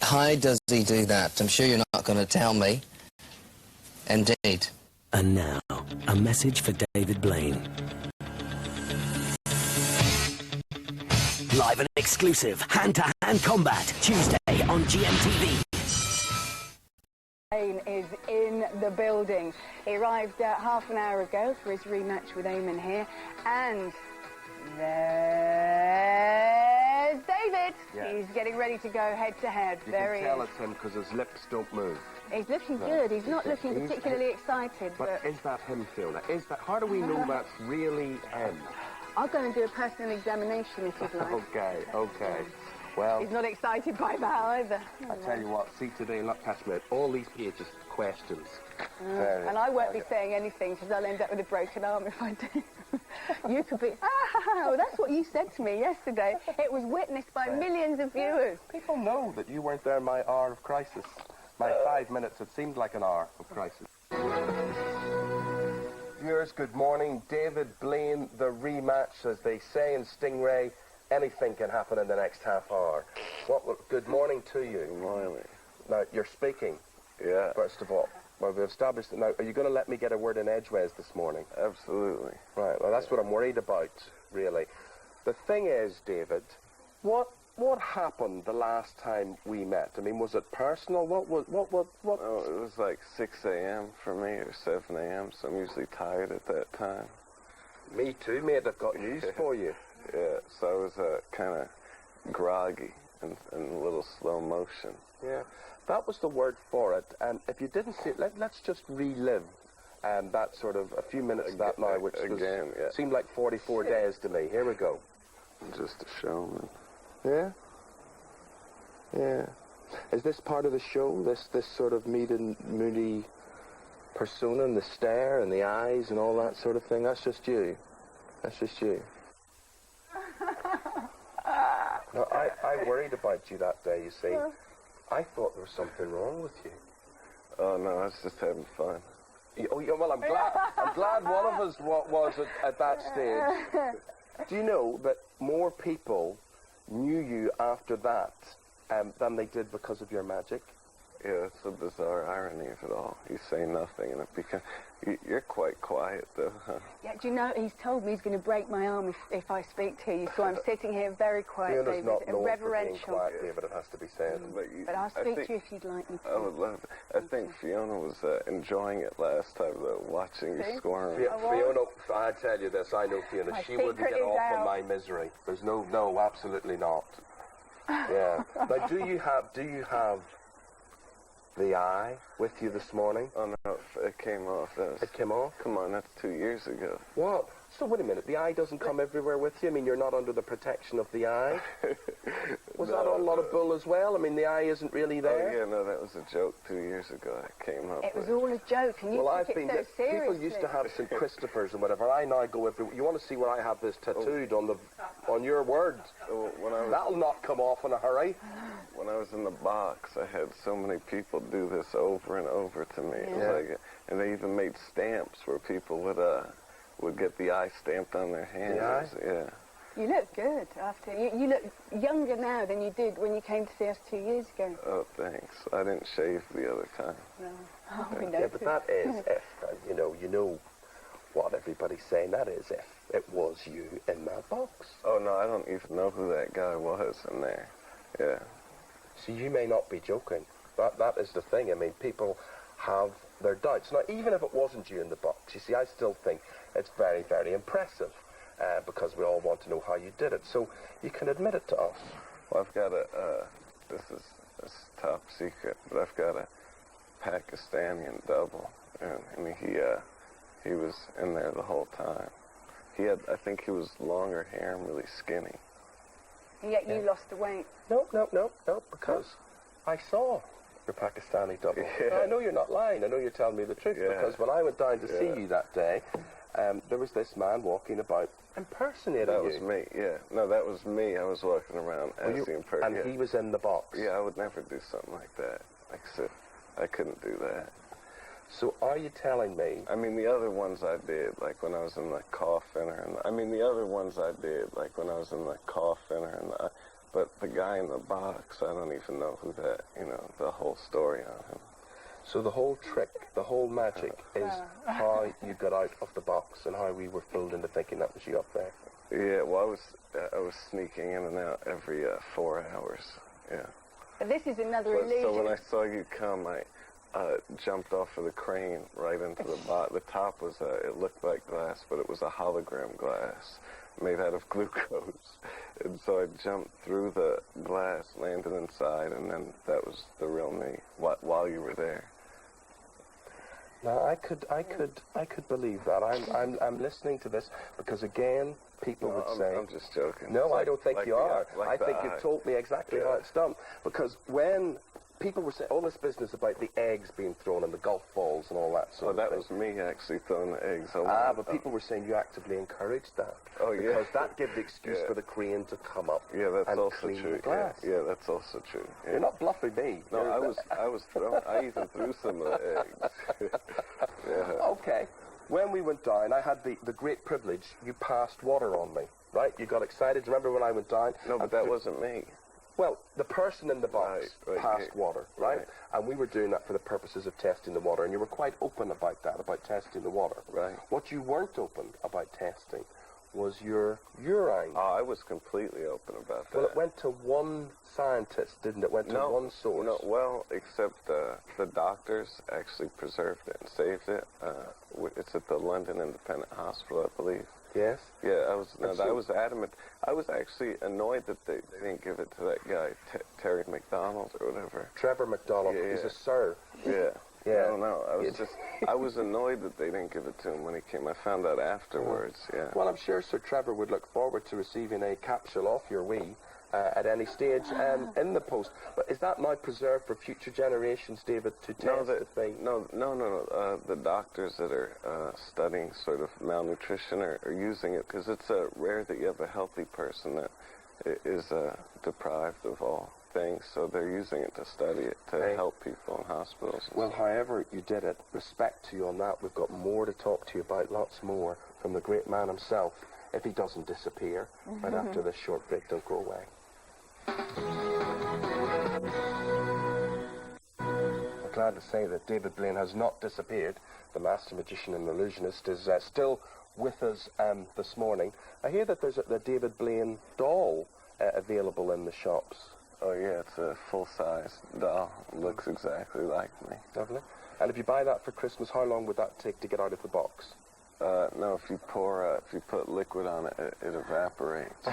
How does he do that? I'm sure you're not going to tell me. Indeed. And now, a message for David Blaine. Live and exclusive, hand-to-hand combat, Tuesday on GMTV. Blaine is in the building. He arrived half an hour ago for his rematch with Eamonn here, and there's David. Yeah. He's getting ready to go head-to-head. There he is. You can tell it's him because his lips don't move. He's looking good. He's not looking particularly excited. But is that him, Fiona? Is that? How do we know that's really him? I'll go and do a personal examination if you'd like. Okay. Well, he's not excited by that either. I tell you what, see today, look, catch me out. All these pages, questions. And I won't be saying anything because I'll end up with a broken arm if I do. You could be, well, that's what you said to me yesterday. It was witnessed by millions of viewers. People know that you weren't there in my hour of crisis. My 5 minutes, it seemed like an hour of crisis. Viewers, good morning. David Blaine, the rematch, as they say in Stingray. Anything can happen in the next half hour. Good morning to you. Good morning. Now, you're speaking. Yeah. First of all. Well, we've established it now. Are you going to let me get a word in edgeways this morning? Absolutely. Right, well, that's what I'm worried about, really. The thing is, David, what happened the last time we met? I mean, was it personal? What? Oh, it was like 6 a.m. for me, or 7 a.m., so I'm usually tired at that time. Me too, mate. I've got news for you. Yeah, so I was kind of groggy and a little slow motion. Yeah, that was the word for it. And if you didn't see it, let's just relive that sort of a few minutes of that now, which seemed like 44 days to me. Here we go. I'm just a showman. Yeah? Yeah. Is this part of the show, this sort of moody persona and the stare and the eyes and all that sort of thing? That's just you. That's just you. No, I worried about you that day, you see. I thought there was something wrong with you. Oh, no, I was just having fun. Oh, yeah, well, I'm glad one of us was at that stage. Do you know that more people knew you after that than they did because of your magic? Yeah, it's a bizarre irony of it all. You say nothing, and it becomes... You're quite quiet, though, huh? Yeah, do you know, he's told me he's going to break my arm if I speak to you, so I'm sitting here very quiet, David, not and reverential. For being quiet, David, it has to be said. But I'll speak to you if you'd like me to. I would love it. I think Fiona was enjoying it last time, though, watching you squirm. Fiona, I tell you this, I know Fiona, she wouldn't get off on my misery. There's no, absolutely not. Yeah. Now, do you have the eye with you this morning? Oh, no, it came off. It came off? Come on, that's 2 years ago. What? So, wait a minute, the eye doesn't come everywhere with you? I mean, you're not under the protection of the eye? Was that a lot of bull as well? I mean, the eye isn't really there? Oh, yeah, no, that was a joke 2 years ago. It came up. It was all a joke, and you took it so seriously. People used to have St. Christopher's and whatever. I now go everywhere. You want to see where I have this tattooed on your words? That'll not come off in a hurry. When I was in the box, I had so many people do this over and over to me. Yeah. It was like, and they even made stamps where people would get the eye stamped on their hands. The eye? Yeah. You look good after. You look younger now than you did when you came to see us 2 years ago. Oh, thanks. I didn't shave the other time. No. Oh, we know. Yeah, but that is if, you know what everybody's saying, that is if it was you in that box. Oh, no, I don't even know who that guy was in there. Yeah. So you may not be joking. That is the thing. I mean, people have their doubts. Now, even if it wasn't you in the box, you see, I still think it's very, very impressive because we all want to know how you did it. So you can admit it to us. Well, I've got this is top secret, but I've got a Pakistani double, and he was in there the whole time. I think he was longer hair and really skinny. And yet you lost the weight. No, because I saw your Pakistani double. Yeah. Now, I know you're not lying. I know you're telling me the truth, because when I went down to see you that day, there was this man walking about impersonating you. That was me, yeah. No, that was me. I was walking around as the impersonator. And he was in the box? Yeah, I would never do something like that. I couldn't do that. So are you telling me... I mean, the other ones I did, like when I was in the coffin, but the guy in the box, I don't even know who that, you know, the whole story on him. So the whole trick, the whole magic is how you got out of the box and how we were fooled into thinking that was you up there. Yeah, well, I was sneaking in and out every 4 hours. Yeah. But this is another illusion. So when I saw you come, I jumped off of the crane right into the bottom. The top was it looked like glass, but it was a hologram glass made out of glucose. And so I jumped through the glass, landed inside, and then that was the real me while you were there. Now I could believe that. I'm listening to this because again, people would say, I'm just joking. No, I don't think you are. I think eye. you've told me exactly how it's done. Because when people were saying all this business about the eggs being thrown and the golf balls and all that sort of thing. That was me actually throwing the eggs. But people were saying you actively encouraged that. Oh, yeah. Because that gave the excuse for the crane to come up and also clean true. the glass. Yeah, that's also true. Yeah. You're not bluffing me. No, I was throwing. I even threw some of the eggs. Yeah. Okay. When we went down, I had the great privilege. You passed water on me, right? You got excited. Remember when I went down? No, but that wasn't me. Well, the person in the box passed water, right? Right. And we were doing that for the purposes of testing the water, and you were quite open about that, about testing the water. Right. What you weren't open about testing was your urine. Oh, I was completely open about that. Well, it went to one scientist, didn't it? It went to one source. No, well, except the doctors actually preserved it and saved it. It's at the London Independent Hospital, I believe. Yes? Yeah, I was adamant. I was actually annoyed that they didn't give it to that guy, Terry McDonald or whatever. Trevor McDonald. Yeah, He's a sir. Yeah. Yeah. No, I was annoyed that they didn't give it to him when he came. I found out afterwards, yeah. Well, I'm sure Sir Trevor would look forward to receiving a capsule off your wee at any stage in the post. But is that now preserved for future generations, David, to test the thing? No. The doctors that are studying sort of malnutrition are using it because it's rare that you have a healthy person that is deprived of all things, so they're using it to study it, to help people in hospitals. Well, however you did it, respect to you on that. We've got more to talk to you about, lots more, from the great man himself, if he doesn't disappear. Right after this short break, don't go away. I'm glad to say that David Blaine has not disappeared. The master magician and illusionist is still with us this morning. I hear that there's the David Blaine doll available in the shops. Oh, yeah, it's a full-size doll. It looks exactly like me. Lovely. And if you buy that for Christmas, how long would that take to get out of the box? No, if you put liquid on it, it evaporates.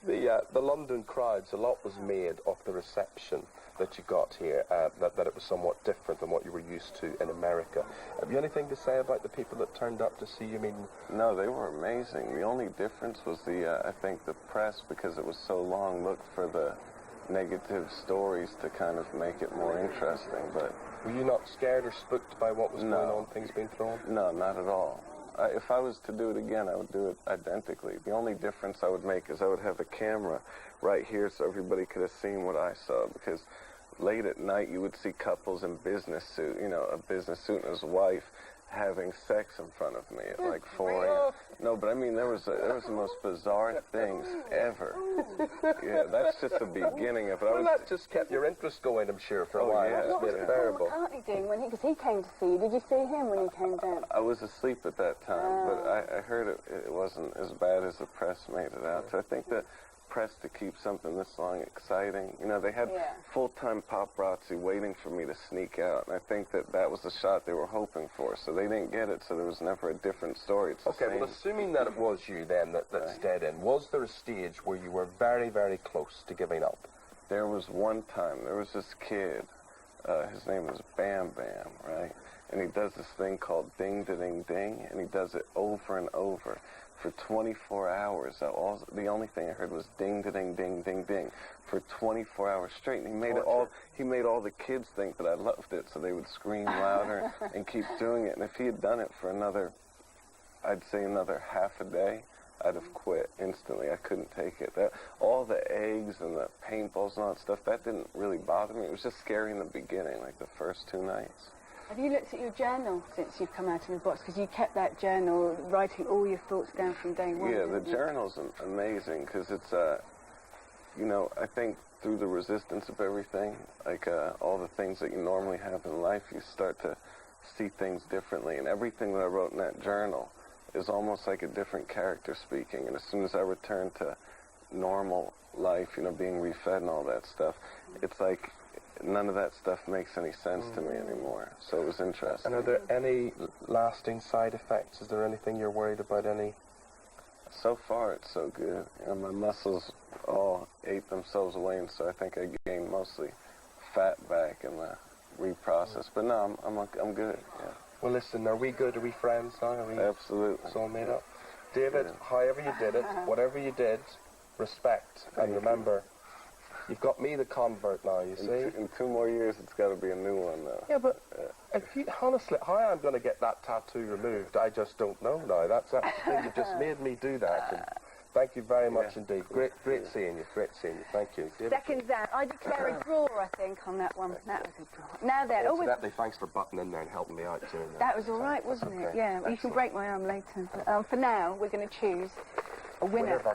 The London crowds, a lot was made of the reception that you got here, that it was somewhat different than what you were used to in America. Have you anything to say about the people that turned up to see you? I mean, no, they were amazing. The only difference was I think the press, because it was so long, looked for the negative stories to kind of make it more interesting, but... Were you not scared or spooked by what was going on, things being thrown? No, not at all. If I was to do it again, I would do it identically. The only difference I would make is I would have a camera right here so everybody could have seen what I saw, because late at night you would see couples in business suit, a business suit and his wife having sex in front of me at like 4 a.m. No, but I mean, there was the most bizarre things ever. Yeah, that's just the beginning of it. Well, that just kept your interest going, I'm sure, for a while. Yeah, What was Paul McCartney doing because he came to see you? Did you see him when he came down? I was asleep at that time, but I heard it wasn't as bad as the press made it out. So I think the press, to keep something this long exciting, they had full-time paparazzi waiting for me to sneak out, and I think that was the shot they were hoping for, so they didn't get it, so there was never a different story. It's okay, well, assuming that it was you then that stayed in, was there a stage where you were very, very close to giving up? There was one time, there was this kid, his name was Bam Bam, right? And he does this thing called ding, da, ding, ding, and he does it over and over for 24 hours. The only thing I heard was ding, da, ding, ding, ding, ding for 24 hours straight. And he made all the kids think that I loved it, so they would scream louder and keep doing it. And if he had done it for I'd say another half a day, I'd have quit instantly. I couldn't take it. All the eggs and the paintballs and all that stuff, that didn't really bother me. It was just scary in the beginning, like the first 2 nights. Have you looked at your journal since you've come out of the box? Because you kept that journal, writing all your thoughts down from day one. Yeah, the journal's amazing because it's, you know, I think through the resistance of everything, like all the things that you normally have in life, you start to see things differently. And everything that I wrote in that journal is almost like a different character speaking. And as soon as I return to normal life, you know, being refed and all that stuff, it's like none of that stuff makes any sense to me anymore. So it was interesting. And are there any lasting side effects? Is there anything you're worried about? Any? So far, it's so good. You know, my muscles all ate themselves away, and so I think I gained mostly fat back in the reprocess. But no, I'm good. Yeah. Well, listen, are we good? Are we friends now? Are we Absolutely. It's all made up. David, however you did it, whatever you did, respect. And remember, you've got me the convert now, you see? In 2 more years, it's got to be a new one, though. Yeah, but if you, honestly, how I'm going to get that tattoo removed, I just don't know now. That's the thing. You just made me do that. And thank you very much indeed. Great seeing you. Great seeing you. Thank you. David. Seconds out. I declare a draw, I think, on that one. That was a draw. Now then, Incidentally, thanks for butting in there and helping me out doing that. that was all right, wasn't it? Yeah, well, you can break my arm later. But for now, we're going to choose a winner of our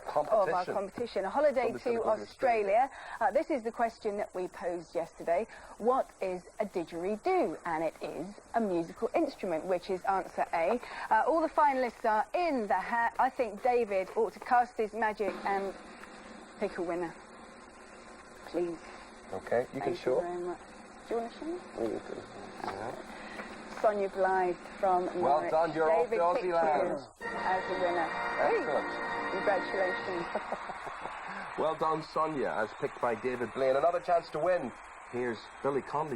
competition. A holiday to Australia. This is the question that we posed yesterday. What is a didgeridoo? And it is a musical instrument, which is answer A. All the finalists are in the hat. I think David ought to cast his magic and pick a winner. Please. Okay, you can Thank show you very much. Do you want to show me? Sonia Blythe from Well Norwich. done, you're off David to Aussie picked land. you as the winner. Excellent. Congratulations. Well done, Sonia, as picked by David Blaine. Another chance to win. Here's Billy Conley.